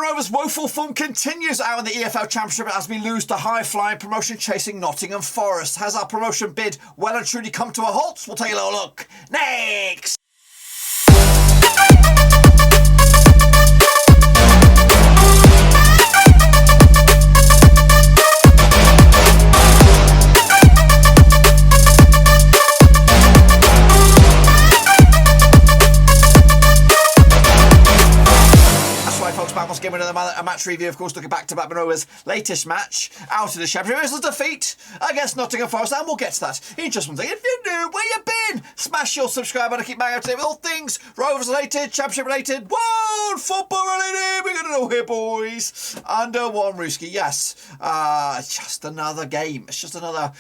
Rovers' woeful form continues out in the EFL Championship as we lose to high-flying promotion-chasing Nottingham Forest. Has our promotion bid well and truly come to a halt? We'll take a little look next. Give another match review, of course, looking back to Blackburn Rovers' latest match out of the Championship. It was a defeat against Nottingham Forest, and we'll get to that in just one second. If you're new, where you been? Smash your subscribe button to keep banging up to date with all things Rovers related, Championship related, world football related. We're gonna know here, boys. Under one Ruski, yes. Just another game. It's just another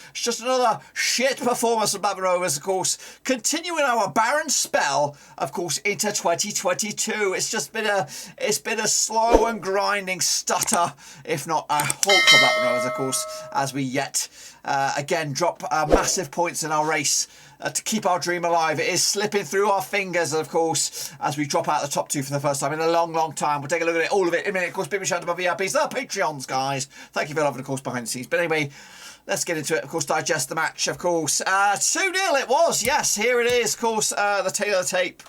shit performance from Blackburn Rovers, of course. Continuing our barren spell, of course, into 2022. It's been a slow and grinding stutter, if not a halt for Blackburn Rovers, of course, as we yet again drop massive points in our race to keep our dream alive. It is slipping through our fingers, of course, as we drop out the top two for the first time in a long time. We'll take a look at it, all of it in a minute. Of course, big shout out to my VIPs, the Patreons, guys. Thank you for loving, of course, behind the scenes. But anyway, let's get into it, of course, digest the match, of course. 2-0 it was, yes, here it is, of course, the tail of the tape.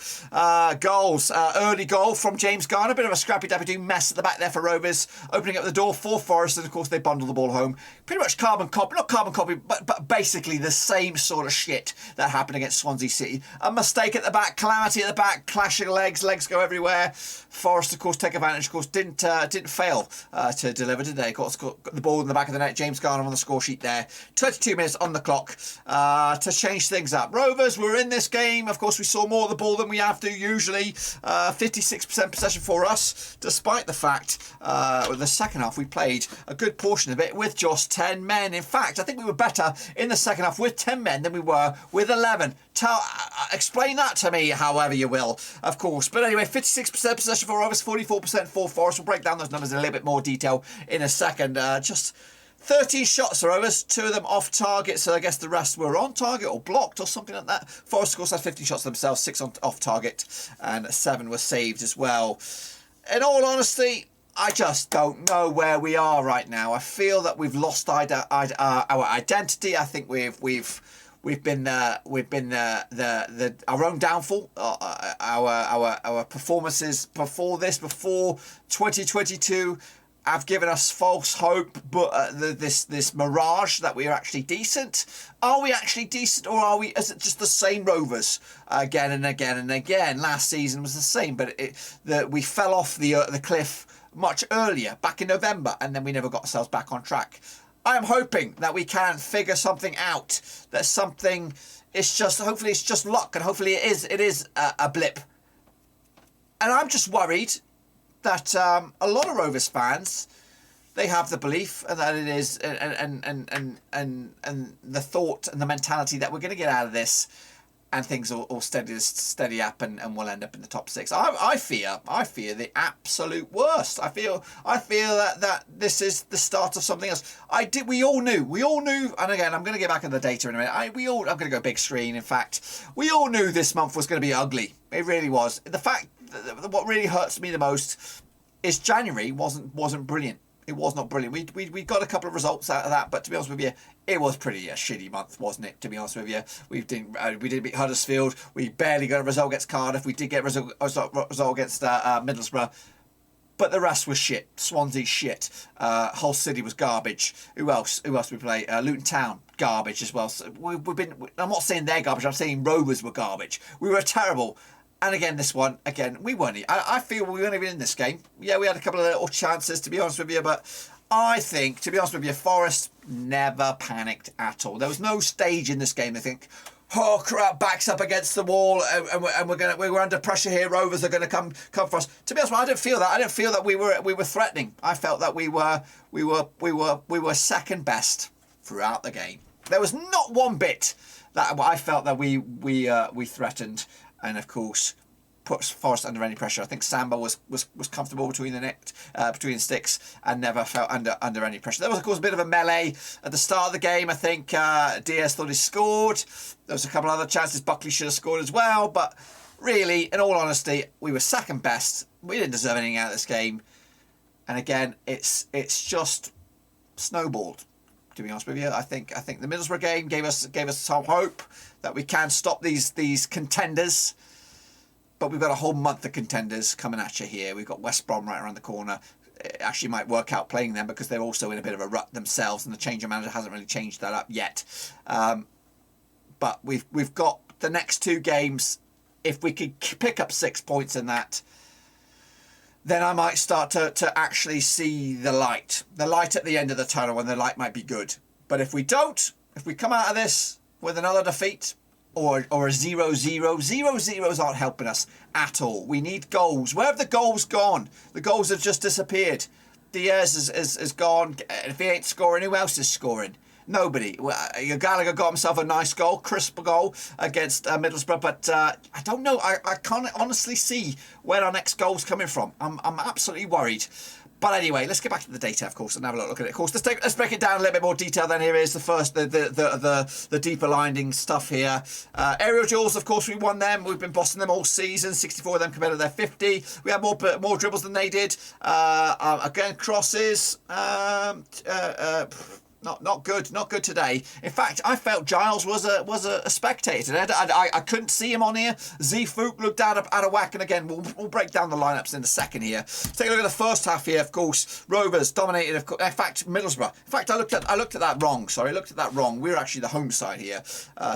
Goals, early goal from James Garner, a bit of a scrappy-dappy-do mess at the back there for Rovers, opening up the door for Forest, and of course they bundle the ball home. Pretty much not carbon copy, but basically the same sort of shit that happened against Swansea City. A mistake at the back, calamity at the back, clashing legs go everywhere. Forest, of course, take advantage, of course, didn't fail to deliver, did they? Got the ball in the back of the net, James Garner on the score sheet there. 22 minutes on the clock to change things up. Rovers were in this game. Of course, we saw more of the ball than we have to usually. 56% possession for us, despite the fact with the second half we played a good portion of it with just 10 men. In fact, I think we were better in the second half with 10 men than we were with 11. Explain that to me however you will, of course. But anyway, 56% possession for Rovers, 44% for Forest. We'll break down those numbers in a little bit more detail in a second. Just 13 shots for Rovers, 2 of them off target, so I guess the rest were on target or blocked or something like that. Forest, of course, had 15 shots themselves, 6 off target, and 7 were saved as well. In all honesty, I just don't know where we are right now. I feel that we've lost our identity. I think we've been our own downfall. Our performances before 2022. Have given us false hope, but this mirage that we are actually decent. Are we actually decent, or is it just the same Rovers again and again and again? Last season was the same, but we fell off the cliff much earlier, back in November, and then we never got ourselves back on track. I am hoping that we can figure something out. That something is just, hopefully it's just luck, and hopefully it is a blip. And I'm just worried that a lot of Rovers fans, they have the belief that it is and the thought and the mentality that we're going to get out of this and things will steady up and we'll end up in the top 6. I fear the absolute worst. I feel that this is the start of something else. We all knew, and again, I'm going to get back on the data in a minute. I'm going to go big screen. In fact, we all knew this month was going to be ugly. It really was. The fact what really hurts me the most is January wasn't brilliant. It was not brilliant. We got a couple of results out of that, but to be honest with you, it was pretty a shitty month, wasn't it? To be honest with you, we didn't beat Huddersfield. We barely got a result against Cardiff. We did get a result against Middlesbrough, but the rest was shit. Swansea shit. Hull City was garbage. Who else? We play? Luton Town garbage as well. So we've been. I'm not saying they're garbage. I'm saying Rovers were garbage. We were terrible. And again, this one, we weren't. I feel we weren't even in this game. Yeah, we had a couple of little chances, to be honest with you, but I think, to be honest with you, Forest never panicked at all. There was no stage in this game they think, oh crap, backs up against the wall, and we're under pressure here. Rovers are going to come for us. To be honest, I didn't feel that. I didn't feel that we were threatening. I felt that we were second best throughout the game. There was not one bit that I felt that we threatened. And of course, puts Forest under any pressure. I think Samba was comfortable between the sticks and never felt under any pressure. There was, of course, a bit of a melee at the start of the game. I think Diaz thought he scored. There was a couple of other chances. Buckley should have scored as well. But really, in all honesty, we were second best. We didn't deserve anything out of this game. And again, it's just snowballed. To be honest with you, I think the Middlesbrough game gave us some hope that we can stop these contenders. But we've got a whole month of contenders coming at you here. We've got West Brom right around the corner. It actually might work out playing them because they're also in a bit of a rut themselves, and the change of manager hasn't really changed that up yet. But we've got the next 2 games. If we could pick up 6 points in that, then I might start to actually see the light at the end of the tunnel, and the light might be good. But if we don't, if we come out of this with another defeat or a 0-0, 0-0s aren't helping us at all. We need goals. Where have the goals gone? The goals have just disappeared. Diaz is gone. If he ain't scoring, who else is scoring? Nobody. Gallagher got himself a nice goal, crisp goal against Middlesbrough, but I don't know. I can't honestly see where our next goal's coming from. I'm absolutely worried. But anyway, let's get back to the data, of course, and have a look at it. Of course, let's break it down a little bit more detail. Then here is the first, the deeper lining stuff here. Aerial duels, of course, we won them. We've been bossing them all season. 64 of them compared to their 50. We had more dribbles than they did. Again, crosses. Not good today. In fact, I felt Giles was a spectator today. I couldn't see him on here. Zfouk looked out of whack, and again we'll break down the lineups in a second here. Let's take a look at the first half here. Of course, Rovers dominated. In fact, Middlesbrough. In fact, I looked at that wrong. Sorry, I looked at that wrong. We were actually the home side here,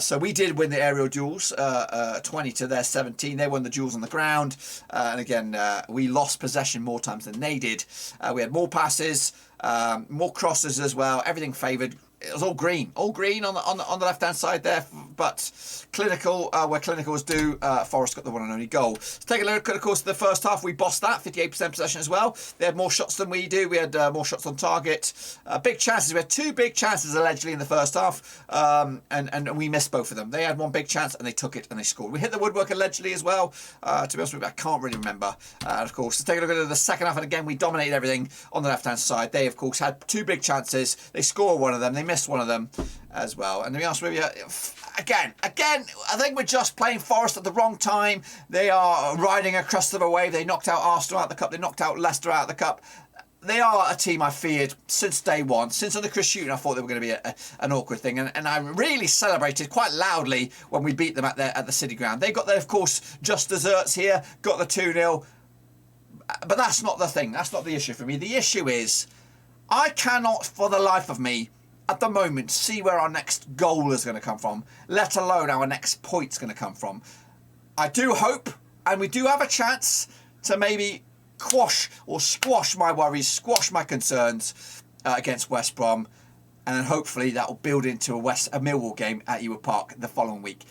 so we did win the aerial duels, 20 to their 17. They won the duels on the ground, and again we lost possession more times than they did. We had more passes. More crosses as well. Everything favoured. It was all green on the left hand side there. But clinical, where clinical was due, Forest got the one and only goal. Let's take a look at, of course, the first half. We bossed that, 58% possession as well. They had more shots than we do. We had more shots on target. Big chances. We had 2 big chances allegedly in the first half, and we missed both of them. They had 1 big chance and they took it and they scored. We hit the woodwork allegedly as well. To be honest with you, I can't really remember. Of course, let's take a look at the second half, and again we dominated everything on the left hand side. They, of course, had 2 big chances. They scored one of them. They missed one of them as well. And to be honest with you, again, I think we're just playing Forest at the wrong time. They are riding a crest of a wave. They knocked out Arsenal out of the cup. They knocked out Leicester out of the cup. They are a team I feared since day one. Since under Chris Hughton, I thought they were going to be an awkward thing. And I really celebrated quite loudly when we beat them at the City Ground. They got their, of course, just desserts here. Got the 2-0. But that's not the thing. That's not the issue for me. The issue is I cannot, for the life of me, at the moment, see where our next goal is going to come from, let alone our next point's going to come from. I do hope, and we do have a chance to maybe squash my worries, squash my concerns against West Brom, and then hopefully that will build into a Millwall game at Ewood Park the following week.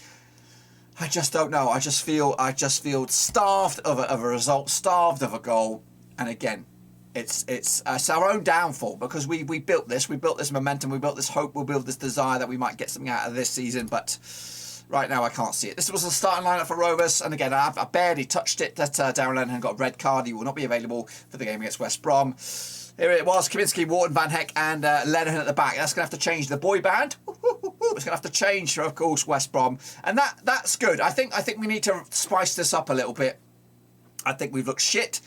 I just don't know. I just feel starved of a result, starved of a goal, and again, it's our own downfall because we built this momentum, we built this hope, we built this desire that we might get something out of this season, but right now I can't see it. This was the starting lineup for Rovers, and again I barely touched it. That Darragh Lenihan got a red card. He will not be available for the game against West Brom. Here it was: Kaminsky, Wharton, Van Heck, and Lenihan at the back. That's going to have to change the boy band. It's going to have to change for, of course, West Brom, and that's good. I think we need to spice this up a little bit. I think we've looked shit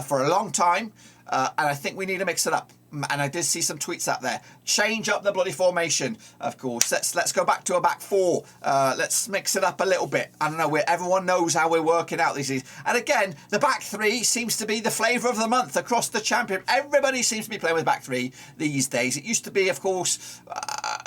for a long time. And I think we need to mix it up. And I did see some tweets out there. Change up the bloody formation, of course. Let's go back to a back 4. Let's mix it up a little bit. I don't know, everyone knows how we're working out these days. And again, the back 3 seems to be the flavour of the month across the championship. Everybody seems to be playing with back 3 these days. It used to be, of course,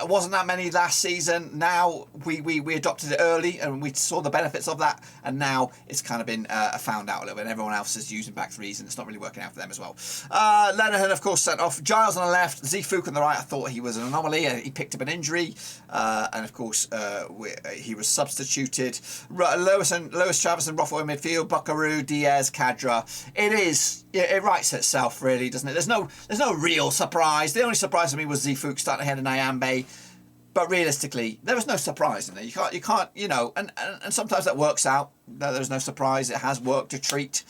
wasn't that many last season. Now we adopted it early and we saw the benefits of that. And now it's kind of been found out a little bit. Everyone else is using back 3s and it's not really working out for them as well. Lenihan, of course, sent off. Giles on the left, Zfouk on the right. I thought he was an anomaly. He picked up an injury, and of course he was substituted. Lewis Travis and Rothwell in midfield. Buckaroo, Diaz, Kadra. It writes itself, really, doesn't it? There's no real surprise. The only surprise for me was Zfouk starting ahead of Nyambe. But realistically, there was no surprise in there. You can't, and sometimes that works out. There's no surprise. It has worked a treat.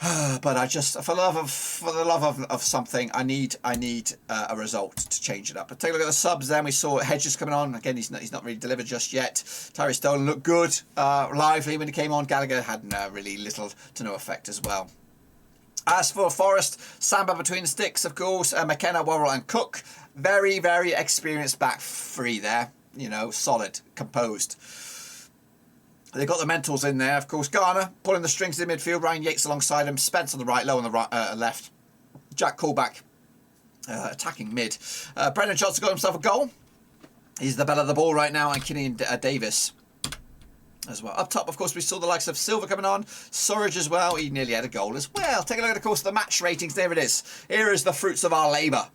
But I just, for the love of something, I need a result to change it up. But take a look at the subs. Then we saw Hedges coming on. Again, he's not really delivered just yet. Tyree Stolen looked good, lively when he came on. Gallagher had really little to no effect as well. As for Forest, Samba between the sticks, of course. McKenna, Worrell and Cook. Very, very experienced back three there. You know, solid, composed. They've got the mentals in there, of course. Garner pulling the strings in the midfield. Ryan Yates alongside him. Spence on the right, Low on the right, left. Jack Callback attacking mid. Brendan Johnson got himself a goal. He's the bell of the ball right now. And Kenny Davis as well. Up top, of course, we saw the likes of Silva coming on. Surridge as well. He nearly had a goal as well. Take a look at, of course, the match ratings. There it is. Here is the fruits of our labour.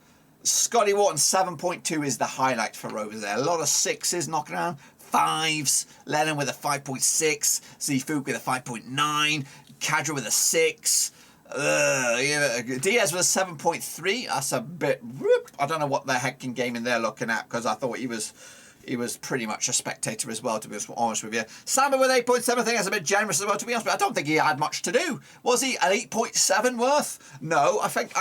Scotty Wharton, 7.2 is the highlight for Rovers there. A lot of sixes knocking around. Fives. Lennon with a 5.6. Zfouk with a 5.9. Kadra with a 6. Diaz with a 7.3. That's a bit... I don't know what the heckin' game in there looking at, because I thought he was pretty much a spectator as well, to be honest with you. Samba with 8.7, I think that's a bit generous as well, to be honest, but I don't think he had much to do. Was he an 8.7 worth? No, I think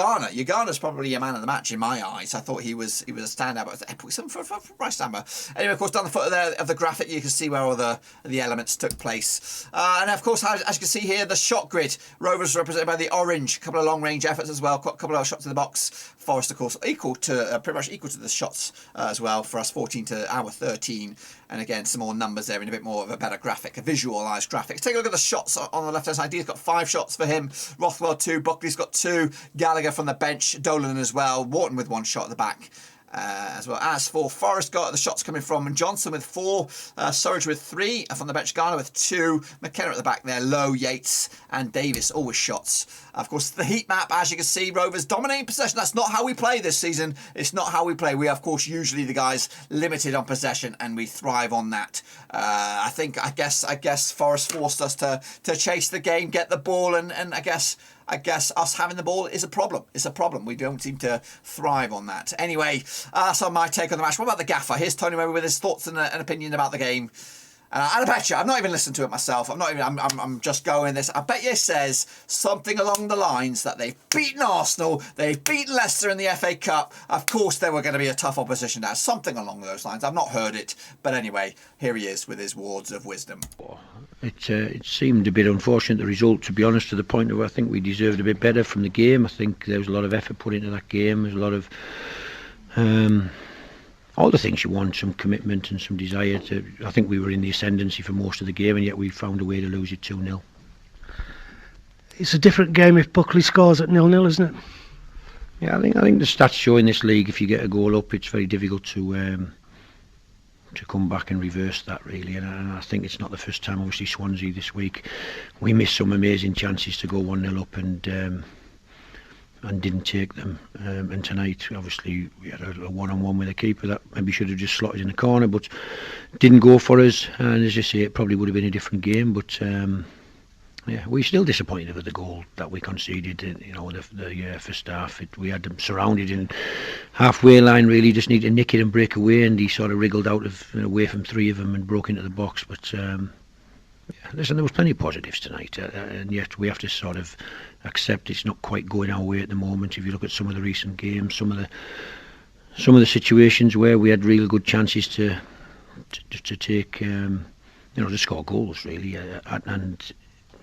Garner's probably your man of the match in my eyes. I thought he was a standout, but 8.7 for Bryce Samba. Anyway, of course, down the foot of the graphic, you can see where all the elements took place. And of course, as you can see here, the shot grid. Rovers represented by the orange. A couple of long-range efforts as well. A couple of shots in the box. Forest, of course, pretty much equal to the shots as well for us, 14 to our 13. And again, some more numbers there in a bit more of a better graphic, a visualised graphic. Take a look at the shots on the left-hand side. He's got 5 shots for him. Rothwell 2. Buckley's got 2. Gallagher from the bench. Dolan as well. Wharton with 1 shot at the back. As well. As for Forest, got the shots coming from Johnson with 4, Surridge with 3, from the bench, Garner with 2, McKenna at the back there, Lowe, Yates and Davis, always shots. Of course, the heat map, as you can see, Rovers dominating possession. That's not how we play this season. It's not how we play. We are, of course, usually the guys limited on possession, and we thrive on that. I guess Forest forced us to chase the game, get the ball, and I guess us having the ball is a problem. It's a problem. We don't seem to thrive on that. Anyway, so my take on the match. What about the gaffer? Here's Tony Weber with his thoughts and an opinion about the game. And I bet you, I've not even listened to it myself. I'm just going this. I bet you it says something along the lines that they've beaten Arsenal, they've beaten Leicester in the FA Cup. Of course, they were going to be a tough opposition now. Something along those lines. I've not heard it. But anyway, here he is with his words of wisdom. It seemed a bit unfortunate, the result, to be honest, to the point where I think we deserved a bit better from the game. I think there was a lot of effort put into that game. There's a lot of all the things you want, some commitment and some desire to. I think we were in the ascendancy for most of the game, and yet we found a way to lose it 2-0. It's a different game if Buckley scores at 0-0, isn't it? Yeah, I think the stats show in this league, if you get a goal up, it's very difficult to come back and reverse that, really. And I think it's not the first time. Obviously, Swansea this week, we missed some amazing chances to go 1-0 up and didn't take them. And tonight, obviously, we had a one-on-one with the keeper that maybe should have just slotted in the corner, but didn't go for us. And as you say, it probably would have been a different game. But yeah, we're still disappointed with the goal that we conceded. You know, the first half, we had them surrounded in halfway line. Really, just need to nick it and break away. And he sort of wriggled out of away from 3 of them and broke into the box. But yeah, listen, there was plenty of positives tonight, and yet we have to sort of accept it's not quite going our way at the moment. If you look at some of the recent games, some of the situations where we had real good chances to take, to score goals, really, and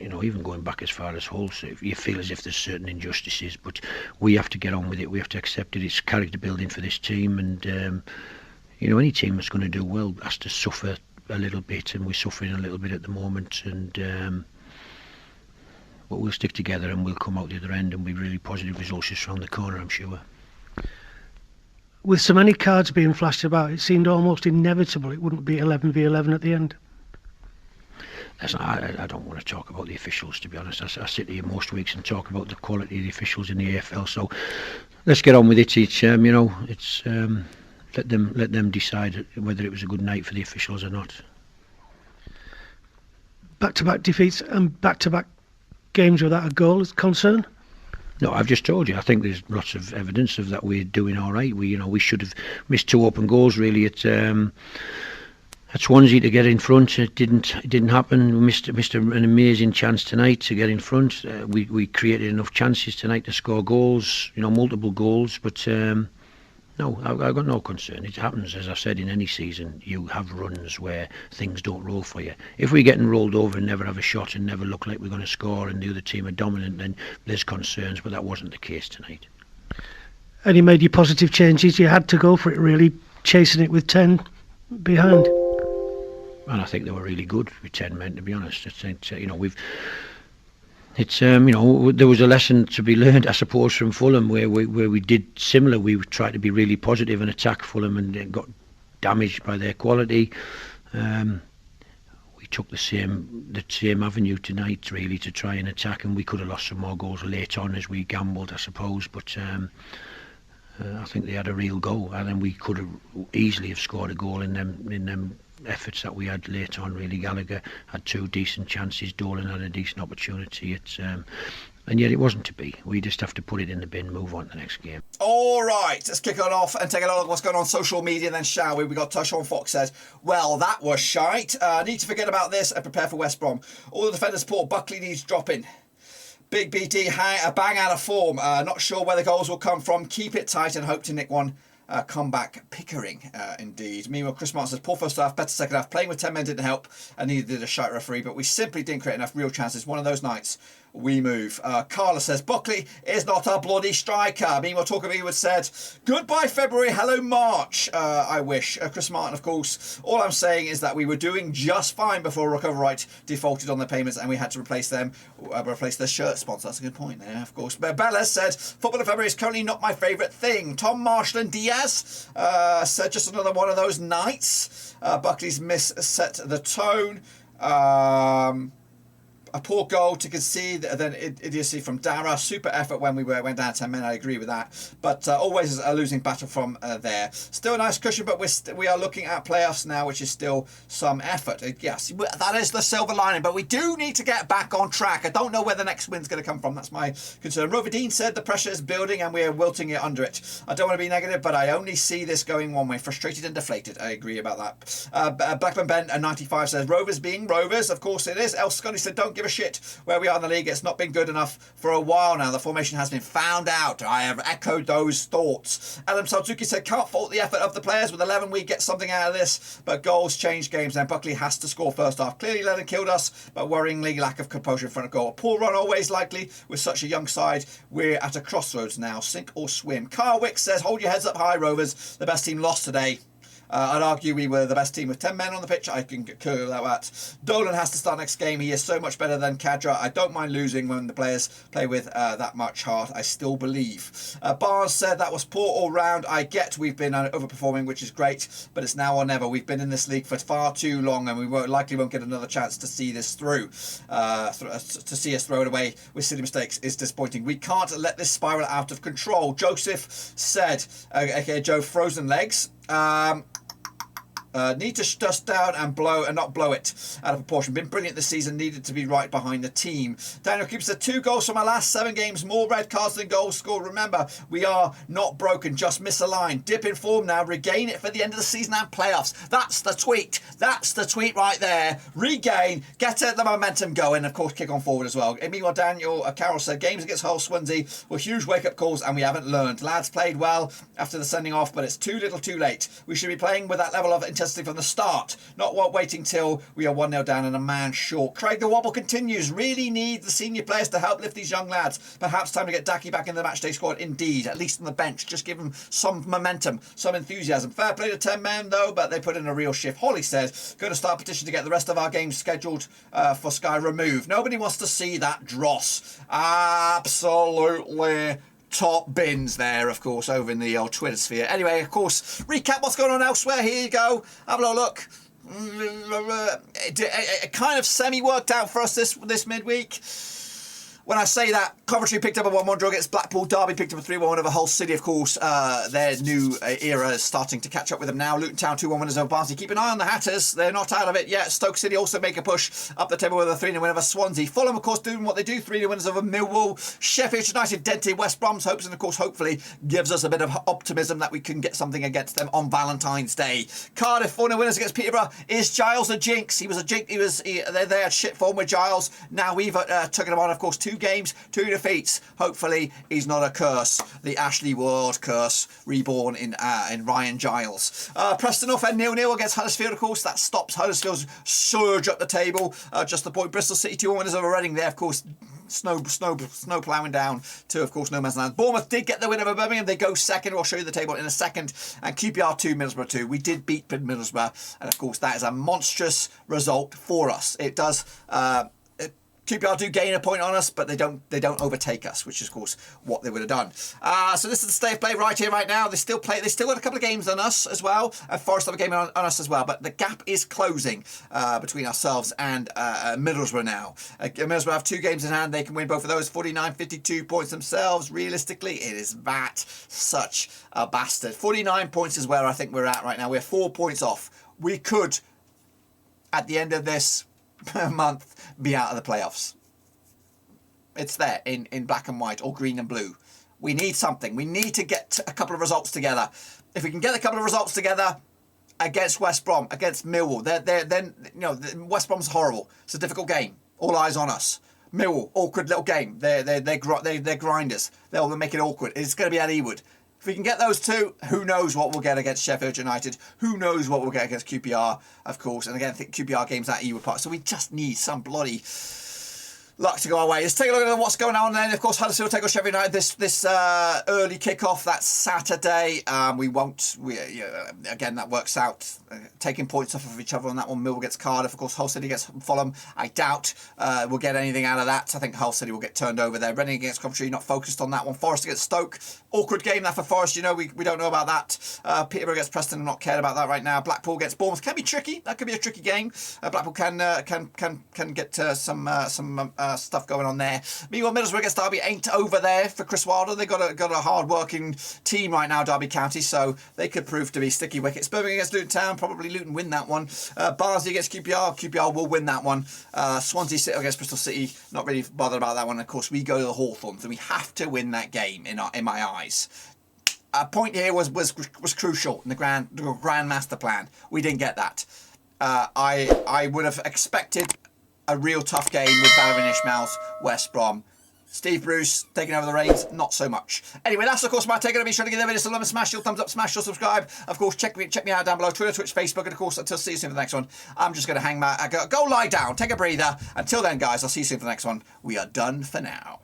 even going back as far as Hull, so you feel as if there's certain injustices, but we have to get on with it. We have to accept it. It's character building for this team, and any team that's going to do well has to suffer a little bit, and we're suffering a little bit at the moment, and but we'll stick together and we'll come out the other end and be really positive results just around the corner, I'm sure. With so many cards being flashed about, it seemed almost inevitable it wouldn't be 11v11 at the end. Listen, I don't want to talk about the officials, to be honest. I sit here most weeks and talk about the quality of the officials in the AFL, so let's get on with it. It's let them decide whether it was a good night for the officials or not. Back-to-back defeats and back-to-back games without a goal is concern? No, I've just told you. I think there's lots of evidence of that we're doing all right. We should have missed 2 open goals really at Swansea to get in front. It didn't happen. We missed an amazing chance tonight to get in front. We created enough chances tonight to score goals, multiple goals, but No, I've got no concern. It happens, as I've said, in any season. You have runs where things don't roll for you. If we're getting rolled over and never have a shot and never look like we're going to score and the other team are dominant, then there's concerns, but that wasn't the case tonight. And you made your positive changes. You had to go for it, really, chasing it with 10 behind. And I think they were really good with 10 men, to be honest. There was a lesson to be learned, I suppose, from Fulham where we did similar. We tried to be really positive and attack Fulham and got damaged by their quality. We took the same avenue tonight, really, to try and attack, and we could have lost some more goals late on as we gambled, I suppose. But I think they had a real go, and then we could have easily have scored a goal in them efforts that we had late on. Really, Gallagher had 2 decent chances, Dolan had a decent opportunity. And yet it wasn't to be. We just have to put it in the bin, move on to the next game. All right, let's kick on off and take a look at what's going on social media then, shall we? We got Sean Fox says, well, that was shite. Need to forget about this and prepare for West Brom. All the defenders support Buckley needs dropping. Big BD a bang out of form. Not sure where the goals will come from. Keep it tight and hope to nick one. Comeback Pickering, indeed. Meanwhile, Chris Martin says, poor first half, better second half. Playing with 10 men didn't help, and neither did a shite referee, but we simply didn't create enough real chances. One of those nights we move. Carla says, Buckley is not a bloody striker. Meanwhile, talk of Ewood said, goodbye February, hello March. I wish. Chris Martin, of course, all I'm saying is that we were doing just fine before Recover Right defaulted on their payments and we had to replace their shirt sponsor. That's a good point there, of course. But Bella said, football in February is currently not my favourite thing. Tom Marshall and Diaz said, just another one of those nights. Buckley's miss set the tone. A poor goal to concede, then idiocy from Darragh. Super effort when we went down 10 men. I agree with that. But always a losing battle from there. Still a nice cushion, but we are looking at playoffs now, which is still some effort. Yes, that is the silver lining. But we do need to get back on track. I don't know where the next win's going to come from. That's my concern. Rover Dean said the pressure is building and we are wilting it under it. I don't want to be negative, but I only see this going one way. Frustrated and deflated. I agree about that. Blackburn Ben 95 says, Rovers being Rovers. Of course it is. El Scotty said, don't give a shit where we are in the league. It's not been good enough for a while now. The formation has been found out. I have echoed those thoughts. Adam Salzuki said, can't fault the effort of the players. With 11 we get something out of this, but goals change games and Buckley has to score first half. Clearly Lennon killed us, but worryingly lack of composure in front of goal. A poor run always likely with such a young side. We're at a crossroads now, sink or swim. Carl Wick says, hold your heads up high Rovers, the best team lost today. I'd argue we were the best team with 10 men on the pitch. I can concur with that. Dolan has to start next game. He is so much better than Kadra. I don't mind losing when the players play with that much heart. I still believe. Barnes said that was poor all round. I get we've been overperforming, which is great, but it's now or never. We've been in this league for far too long and we likely won't get another chance to see this through. To see us throw it away with silly mistakes is disappointing. We can't let this spiral out of control. Joseph said, aka Joe Frozen Legs, need to dust down and not blow it out of proportion. Been brilliant this season. Needed to be right behind the team. Daniel Cooper said 2 goals from our last 7 games. More red cards than goals scored. Remember, we are not broken. Just misaligned. Dip in form now. Regain it for the end of the season and playoffs. That's the tweet. That's the tweet right there. Regain. Get the momentum going. Of course, kick on forward as well. Meanwhile, Daniel Carroll said games against Hull, Swansea were huge wake-up calls and we haven't learned. Lads played well after the sending off, but it's too little too late. We should be playing with that level of intensity from the start, not waiting till we are 1-0 down and a man short. Craig the wobble continues. Really need the senior players to help lift these young lads. Perhaps time to get Daki back in the matchday squad. Indeed, at least on the bench. Just give them some momentum, some enthusiasm. Fair play to 10 men though, but they put in a real shift. Holly says, going to start a petition to get the rest of our games scheduled for Sky removed. Nobody wants to see that dross. Absolutely top bins there, of course, over in the old Twitter sphere. Anyway, of course, recap what's going on elsewhere. Here you go. Have a little look. It kind of semi-worked out for us this midweek. When I say that, Coventry picked up a 1-1 draw against Blackpool. Derby picked up a 3-1 over Hull City, of course. Their new era is starting to catch up with them now. Luton Town 2-1 winners over Barnsley. Keep an eye on the Hatters. They're not out of it yet. Stoke City also make a push up the table with a 3-0 win over Swansea. Fulham, of course, doing what they do. 3-0 winners over Millwall. Sheffield United dented West Brom's hopes and, of course, hopefully gives us a bit of optimism that we can get something against them on Valentine's Day. Cardiff 4-0 winners against Peterborough. Is Giles a jinx? He was a jinx. They had shit form with Giles. Now we've taken him on, of course, 2 games, 2 defeats. Hopefully he's not a curse, the Ashley Ward curse reborn in Ryan Giles. Preston North End 0-0 against Huddersfield, of course. That stops Huddersfield's surge up the table. Just the point. Bristol City 2-1 winners over Reading there, of course. Snow ploughing down to, of course, no man's land. Bournemouth did get the win over Birmingham. They go second. I'll show you the table in a second. And QPR 2, Middlesbrough 2. We did beat Middlesbrough, and of course that is a monstrous result for us. It does. QPR do gain a point on us, but they don't overtake us, which is of course what they would have done. So this is the state of play right here, right now. They still got a couple of games on us as well, and Forest have a game on us as well. But the gap is closing between ourselves and Middlesbrough now. Middlesbrough have 2 games in hand. They can win both of those. 49, 52 points themselves. Realistically, it is that such a bastard. 49 points is where I think we're at right now. We're 4 points off. We could, at the end of this month, be out of the playoffs. It's there in black and white or green and blue. We need something. We need to get a couple of results together. If we can get a couple of results together against West Brom, against Millwall, then West Brom's horrible. It's a difficult game. All eyes on us. Millwall, awkward little game. They're grinders. They'll make it awkward. It's going to be at Ewood. If we can get those 2, who knows what we'll get against Sheffield United? Who knows what we'll get against QPR, of course? And again, I think QPR game's at Ewood Park. So we just need some bloody luck to go our way. Let's take a look at what's going on then. Of course, Huddersfield take on Sheffield United this early kick-off. That's Saturday. Again, that works out. Taking points off of each other on that one. Millwall gets Cardiff. Of course, Hull City gets Fulham. I doubt we'll get anything out of that. I think Hull City will get turned over there. Reading against Coventry, not focused on that one. Forest against Stoke. Awkward game there for Forest. We don't know about that. Peterborough against Preston. I'm not cared about that right now. Blackpool against Bournemouth. Can be tricky. That could be a tricky game. Blackpool can get some stuff going on there. Meanwhile, Middlesbrough against Derby ain't over there for Chris Wilder. They've got a hard-working team right now, Derby County, so they could prove to be sticky wickets. Birmingham against Luton Town, probably Luton win that one. Barnsley against QPR will win that one. Swansea City against Bristol City, not really bothered about that one. Of course, we go to the Hawthorns, and we have to win that game in my eyes. A point here was crucial in the grand master plan. We didn't get that. I would have expected a real tough game with Valérien Ismaël's West Brom. Steve Bruce taking over the reins, not so much. Anyway, that's of course my take on it. Be sure to give the video a love and smash your thumbs up, smash your subscribe. Of course, check me out down below, Twitter, Twitch, Facebook, and of course, until see you soon for the next one. I'm just going to hang go lie down, take a breather. Until then, guys, I'll see you soon for the next one. We are done for now.